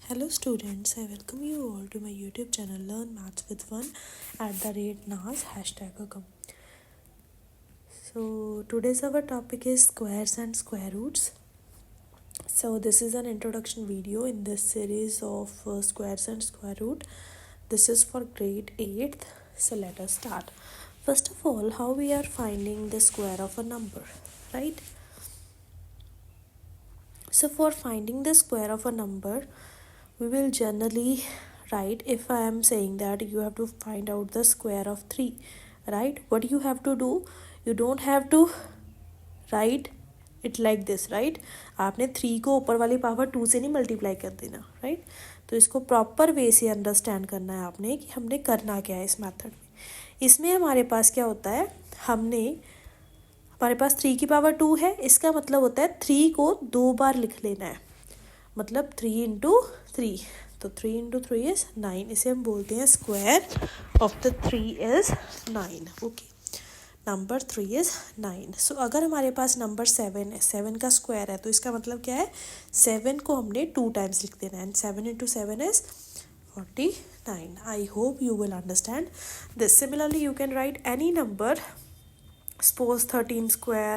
Hello students, I welcome you all to my YouTube channel Learn Maths with Fun @NAS #account. So today's our topic is squares and square roots. So this is an introduction video in this series of squares and square root. This is for grade 8th. So let us start. First of all, how we are finding the square of a number, right? So for finding the square of a number, we will generally write, if I am saying that you have to find out the square of 3, right? What you have to do, you don't have to write it like this, right? आपने 3 को ऊपर वाली power 2 से नहीं multiply कर देना, right? तो इसको प्रॉपर वे से अंडरस्टैंड करना है आपने कि हमने करना क्या है इस मेथड में. इसमें हमारे पास क्या होता है, हमारे पास 3 की पावर 2 है. इसका मतलब होता है 3 को 2 बार लिख लेना है, मतलब 3 इंटू 3. तो 3 इंटू 3 इज 9. इसे हम बोलते हैं square of the 3 is 9. Okay, number 3 is 9. सो अगर हमारे पास नंबर 7 है, 7 का स्क्वायर है, तो इसका मतलब क्या है, 7 को हमने 2 टाइम्स लिख देना है. And 7 into 7 is 49. I hope you will understand this. Similarly you can write any number. Suppose 13 square,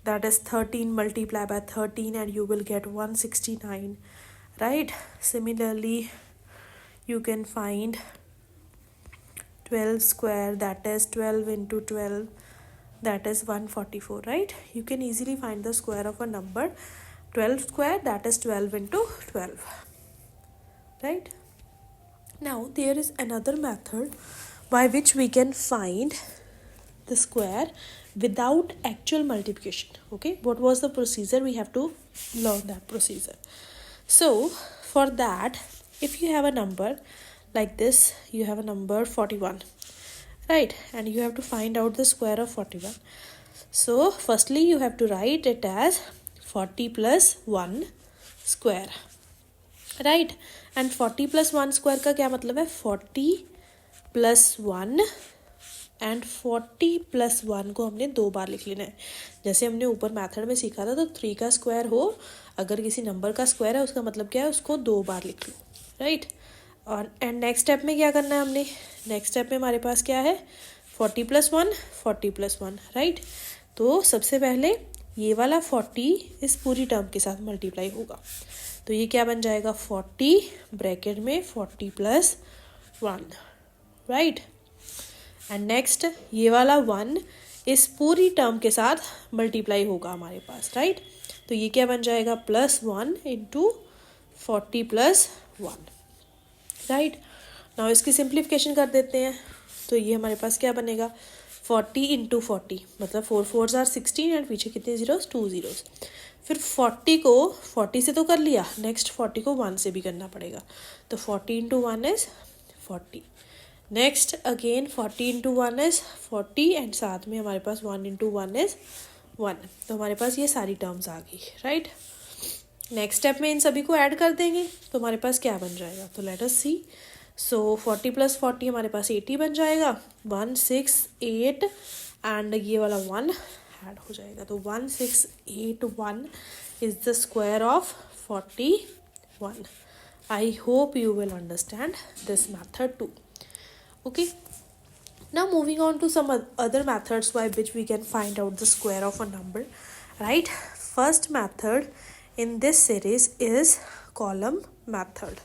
that is 13 multiplied by 13 and you will get 169, right? Similarly you can find 12 square, that is 12 into 12, that is 144, right? You can easily find the square of a number. 12 square, that is 12 into 12, right? Now there is another method by which we can find the square without actual multiplication. Okay, what was the procedure? We have to learn that procedure. So for that, if you have a number like this, you have a number 41, right? And you have to find out the square of 41. So firstly you have to write it as 40 plus 1 square, right? And 40 plus 1 square का क्या मतलब है, 40 plus 1 and 40 plus 1 को हमने 2 बार लिख लेना है. जैसे हमने ऊपर मेथड में सीखा था, तो 3 का स्क्वायर हो, अगर किसी नंबर का स्क्वायर है, उसका मतलब क्या है, उसको 2 बार लिख लो, राइट? और एंड नेक्स्ट स्टेप में क्या करना है हमने, नेक्स्ट स्टेप में हमारे पास क्या है, 40 प्लस 1, 40 प्लस 1, राइट? तो सबसे पहले ये वाला 40 इस पूरी टर्म के साथ मल्टीप्लाई होगा, तो ये क्या बन जाएगा, 40 ब्रैकेट में 40 प्लस 1, राइट? एंड नेक्स्ट ये वाला 1 इस पूरी टर्म के साथ मल्टीप्लाई होगा हमारे पास, राइट? तो ये क्या बन जाएगा, plus 1 into 40 plus 1, right? Now इसकी सिंप्लीफिकेशन कर देते हैं, तो ये हमारे पास क्या बनेगा, 40 इंटू 40, मतलब 4 4s are 16 एंड पीछे कितने जीरोस, 2 जीरोस. फिर 40 को 40 से तो कर लिया, नेक्स्ट 40 को 1 से भी करना पड़ेगा, तो 40 into 1 is 40. Next again 40 into 1 is 40 and साथ में हमारे पास 1 इंटू 1 इज 1. तो हमारे पास ये सारी टर्म्स आ गई, राइट? नेक्स्ट स्टेप में इन सभी को ऐड कर देंगे, तो हमारे पास क्या बन जाएगा, तो लेट अस सी. सो 40 प्लस 40 हमारे पास 80 बन जाएगा, 168 एंड ये वाला 1 ऐड हो जाएगा, तो 1681 is the square of 41. I hope you will understand this method too. Okay, now moving on to some other methods by which we can find out the square of a number, right? First method in this series is column method.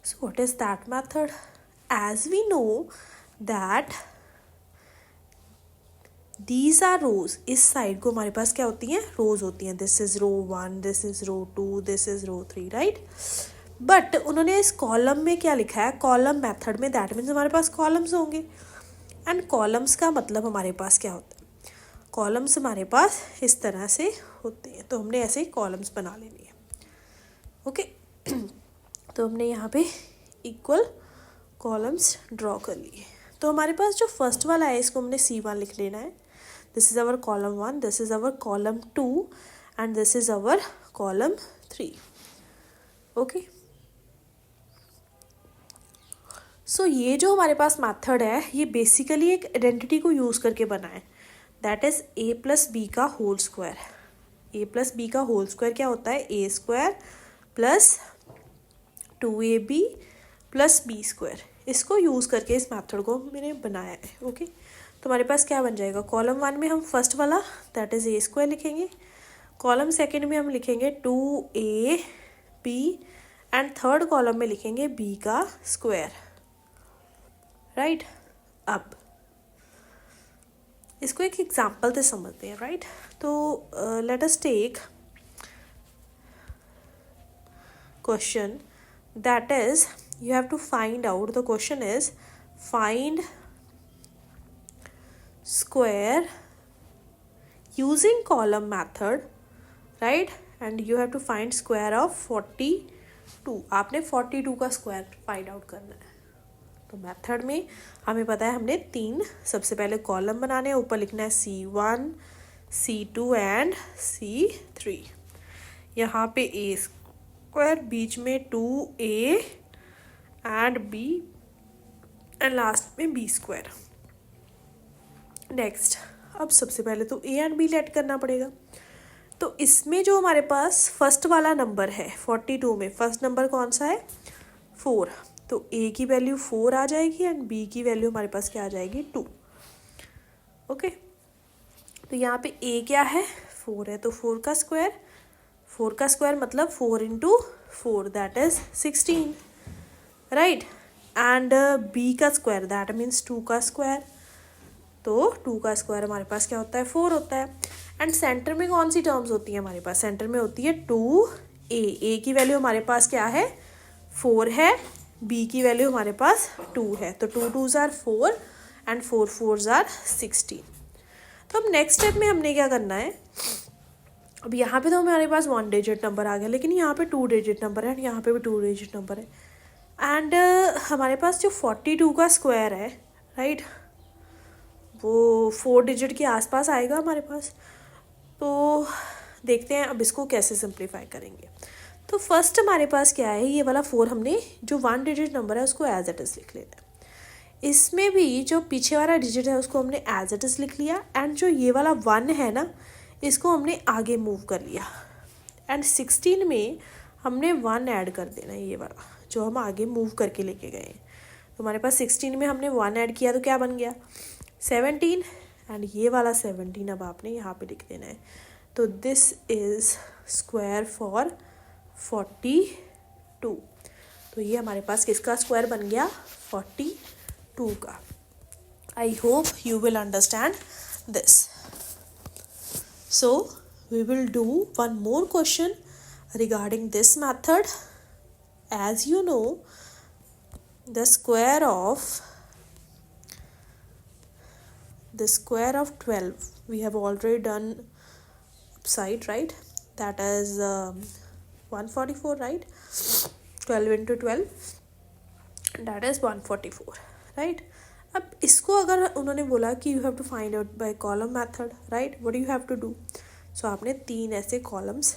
So what is that method? As we know that these are rows, इस side को हमारे पास क्या होती हैं, rows होती हैं. This is row 1, this is row 2, this is row 3, right? But उन्होंने इस कॉलम में क्या लिखा है, कॉलम मेथड में, दैट मीन्स हमारे पास कॉलम्स होंगे. एंड कॉलम्स का मतलब हमारे पास क्या होता है, कॉलम्स हमारे पास इस तरह से होते हैं, तो हमने ऐसे कॉलम्स बना लेनी है. ओके, तो हमने यहाँ पे इक्वल कॉलम्स ड्रॉ कर लिए. तो हमारे पास जो फर्स्ट वाला है, इसको हमने C1 लिख लेना है. This is our column 1, this is our column 2 and this is our column 3. Okay, so ये जो हमारे पास मेथड है, ये बेसिकली एक आइडेंटिटी को यूज़ करके बना है, that is a plus b का whole square. a plus b का होल स्क्वायर क्या होता है, a square plus 2ab plus b square, इसको यूज़ करके इस मेथड को मैंने बनाया है। ओके, तो हमारे पास क्या बन जाएगा, कॉलम 1 में हम फर्स्ट वाला दैट इज़ ए स्क्वायर लिखेंगे, कॉलम सेकंड में हम लिखेंगे 2ab एंड थर्ड कॉलम में लिखेंगे b का स्क्वायर, राइट। अब इसको एक एग्जाम्पल से समझते हैं, राइट। तो let us take question that is you have to find out, the question is find square using column method, right, and you have to find square of 42। आपने 42 का square find out करना है। तो method में हमें पता है हमने 3 सबसे पहले कॉलम बनाने हैं, ऊपर लिखना है C1 C2 एंड C3। यहाँ पे ए स्क्वायर, बीच में 2a and b and last में b स्क्वायर। नेक्स्ट, अब सबसे पहले तो a एंड b लेट करना पड़ेगा। तो इसमें जो हमारे पास फर्स्ट वाला नंबर है 42 में, फर्स्ट नंबर कौन सा है, 4, तो a की वैल्यू 4 आ जाएगी एंड b की वैल्यू हमारे पास क्या आ जाएगी, 2। ओके, तो यहाँ पे a क्या है, 4 है, तो 4 का स्क्वायर मतलब 4 into 4 that is 16, right. And b का स्क्वायर दैट मीन्स 2 का स्क्वायर, तो 2 का स्क्वायर हमारे पास क्या होता है, 4 होता है। एंड सेंटर में कौन सी टर्म्स होती है हमारे पास, सेंटर में होती है 2a की वैल्यू हमारे पास क्या है, 4 है, b की वैल्यू हमारे पास 2 है, तो 2 2s are 4 and 4 4s are 16। तो अब नेक्स्ट स्टेप में हमने क्या करना है, अब यहाँ पे तो हमारे पास 1 डिजिट नंबर आ गया, लेकिन यहाँ पे 2 डिजिट नंबर है, यहाँ पे भी 2 डिजिट नंबर है। एंड हमारे पास जो 42 का स्क्वायर है, राइट, वो 4 डिजिट के आसपास आएगा हमारे पास। तो देखते हैं अब इसको कैसे सिंप्लीफाई करेंगे। तो फर्स्ट हमारे पास क्या है, ये वाला 4 हमने जो 1 डिजिट नंबर है उसको एज इट इज़ लिख लेना है। इसमें भी जो पीछे वाला डिजिट है उसको हमने एज इट इज़ लिख लिया, एंड जो ये वाला 1 है ना, इसको हमने आगे मूव कर लिया, एंड 16 में हमने 1 ऐड कर देना है, ये वाला जो हम आगे मूव करके लेके गए हैं। तो हमारे पास 16 में हमने 1 ऐड किया तो क्या बन गया, 17, एंड ये वाला 17 अब आपने यहाँ पे लिख देना है। तो दिस इज़ स्क्वायर फॉर 42। तो ये हमारे पास किसका स्क्वायर बन गया, 42 का। आई hope you will understand this. So we will do one more question regarding this method. As you know, the square of 12 we have already done upside, right? That is 144, right? 12 into 12 that is 144, right? अब इसको अगर उन्होंने बोला कि you have to find out by column method, right, what you have to do, so आपने 3 ऐसे columns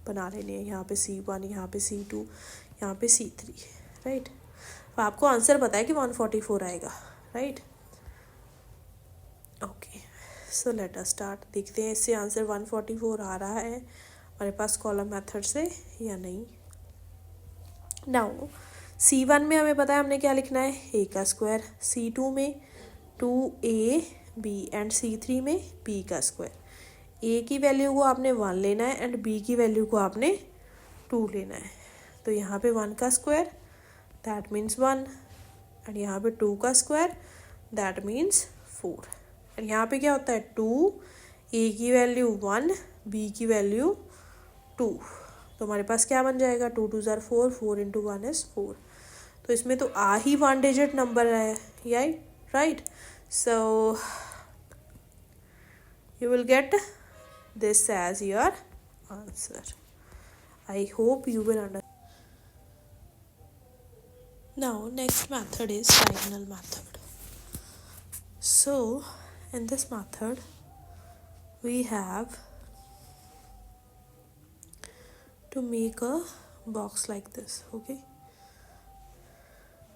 बना लेने हैं, यहाँ पे C1, यहाँ पे C2, यहाँ पे C3, राइट। तो आपको आंसर पता है कि 144 आएगा, right. Okay, so let us start. देखते हैं इससे आंसर 144 आ रहा है हमारे पास कॉलम मेथड से या नहीं। नाउ C1 में हमें पता है हमने क्या लिखना है, a का स्क्वायर, C2 में 2ab एंड C3 में b का स्क्वायर। a की वैल्यू को आपने 1 लेना है एंड b की वैल्यू को आपने 2 लेना है। तो यहाँ पे 1 का स्क्वायर दैट मीन्स 1, एंड यहाँ पे 2 का स्क्वायर दैट मीन्स 4, एंड यहाँ पे क्या होता है 2, a की वैल्यू 1, b की वैल्यू 2। तो हमारे पास क्या बन जाएगा, 2 2s आर 4, 4 इंटू 1 इज़ 4। तो इसमें तो आ ही 1 डिजिट नंबर है, right. So you will get this as your answer. I hope you will understand. Now next method is diagonal method. So in this method we have to make a box like this. Okay,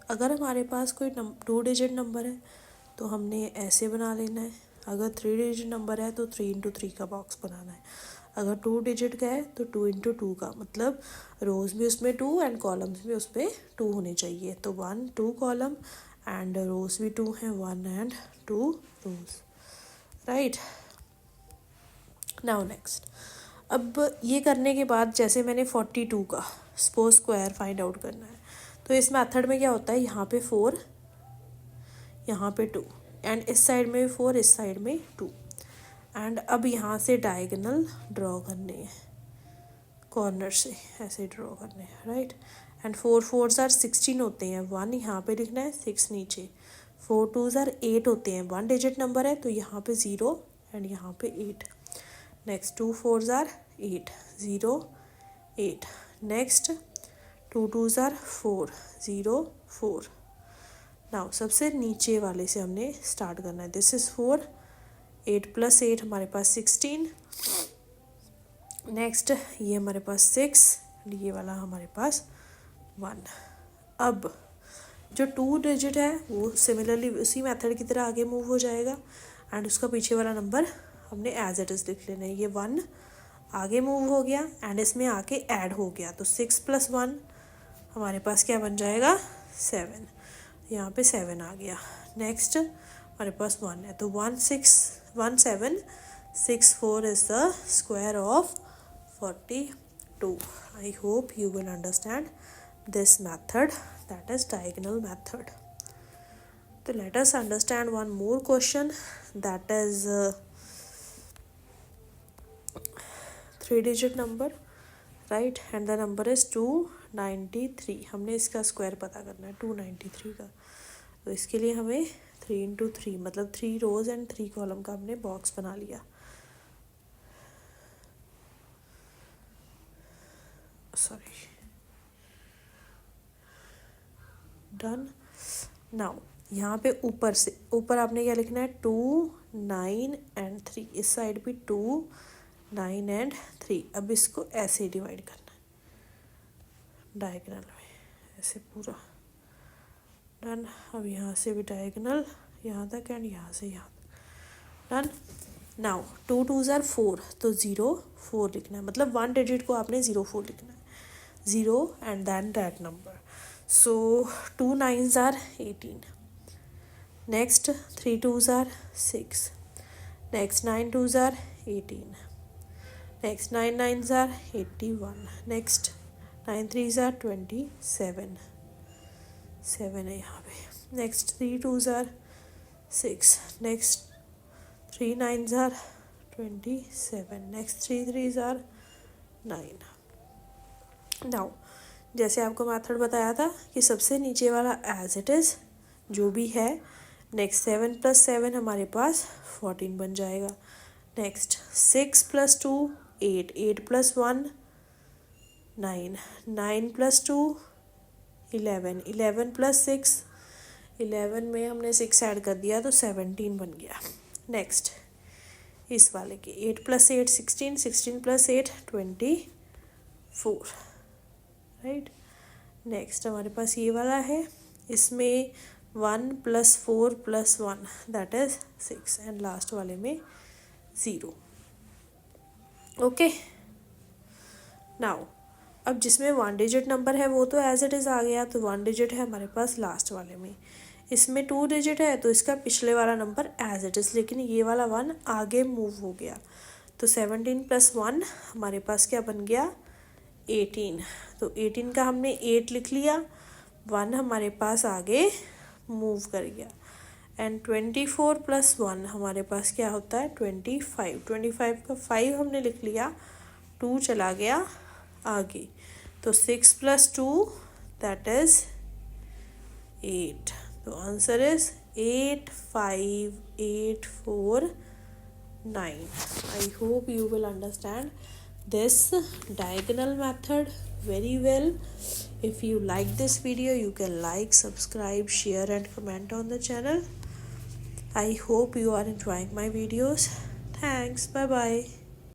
अगर हमारे पास कोई 2 digit number है तो हमने ऐसे बना लेना है, अगर 3 डिजिट नंबर है तो 3 into 3 का बॉक्स बनाना है, अगर 2 डिजिट का है तो 2 इंटू 2 का, मतलब रोज भी उसमें 2 एंड कॉलम्स भी उस पर 2 होने चाहिए। तो 1 2 कॉलम एंड रोज भी 2 हैं, 1 and 2 rows, right. Now next, अब ये करने के बाद जैसे मैंने 42 का सपोज स्क्वायर फाइंड आउट करना है, तो इस मेथड में क्या होता है, यहाँ पे 4, यहाँ पे 2 एंड इस साइड में 4, इस साइड में 2 एंड अब यहाँ से डायगोनल ड्रॉ करने हैं, कॉर्नर से ऐसे ड्रॉ करने हैं, राइट। एंड 4 4s आर 16 होते हैं, 1 यहाँ पे लिखना है, 6 नीचे, 4 2s आर 8 होते हैं, 1 डिजिट नंबर है तो यहाँ पे 0 एंड यहाँ पे 8। Next 2 4s are 8, 0 8। Next 2 2s are 4, 0 4। Now सबसे नीचे वाले से हमने स्टार्ट करना है, दिस इज 4, 8 + 8 हमारे पास 16। नेक्स्ट ये हमारे पास 6, ये वाला हमारे पास 1। अब जो 2 डिजिट है वो सिमिलरली उसी मेथड की तरह आगे मूव हो जाएगा एंड उसका पीछे वाला नंबर हमने एज इट इज़ लिख लेना है। ये 1 आगे मूव हो गया एंड इसमें आके ऐड हो गया, तो 6 + 1 हमारे पास क्या बन जाएगा, 7। यहाँ पे 7 आ गया। नेक्स्ट हमारे पास 1 है, तो 1 7 6 4 is the square of 42। I hope you will understand this method, that is diagonal method. So let us understand one more question, that is 3-digit number, right, and the number is 293। हमने इसका square पता करना है 293 का, तो इसके लिए हमें 3 × 3 मतलब 3 रोज एंड 3 कॉलम का हमने बॉक्स बना लिया। Sorry, done. नाउ यहाँ पे ऊपर से ऊपर आपने क्या लिखना है, 2 9 एंड 3, इस साइड भी 2 9 एंड 3। अब इसको ऐसे डिवाइड करना है डायगोनल में, ऐसे पूरा, डन। अब यहाँ से भी डायगोनल यहाँ तक एंड यहाँ से यहाँ तक, डन। नाउ 2 2s आर 4, तो 0 4 लिखना है, मतलब 1 डिजिट को आपने 0 4 लिखना है, 0 and then that number. So 2 9s are 18, next 3 2s are 6, next 9 2s are 18, next 9 9s are 81, next 9 3s are 27, 7 है यहाँ पे। Next 3 2s are 6, next 3 9s are 27, next 3 3s are 9। Now जैसे आपको मेथड बताया था कि सबसे नीचे वाला एज इट इज़ जो भी है, नेक्स्ट 7 + 7 हमारे पास 14 बन जाएगा। नेक्स्ट 6 + 2 8, 8 + 1 9, 9 + 2 11, 11 + 6 11 में हमने 6 ऐड कर दिया तो 17 बन गया। नेक्स्ट इस वाले के 8 + 8 16, 16 + 8 24, राइट। नेक्स्ट हमारे पास ये वाला है, इसमें 1 + 4 + 1 दैट इज 6 एंड लास्ट वाले में 0। ओके, नाउ अब जिसमें 1 डिजिट नंबर है वो तो एज इट इज़ आ गया, तो 1 डिजिट है हमारे पास लास्ट वाले में। इसमें 2 डिजिट है तो इसका पिछले वाला नंबर एज इट इज़, लेकिन ये वाला 1 आगे मूव हो गया, तो 17 + 1 हमारे पास क्या बन गया, 18। तो 18 का हमने 8 लिख लिया, 1 हमारे पास आगे मूव कर गया एंड 24 + 1 हमारे पास क्या होता है, 25। 25 का 5 हमने लिख लिया, 2 चला गया आगे, तो 6 + 2 दैट इज 8। तो answer is 8 5 8 4 9। I hope you will understand this diagonal method very well. If you like this video, you can like, subscribe, share and comment on the channel. I hope you are enjoying my videos. Thanks. Bye bye.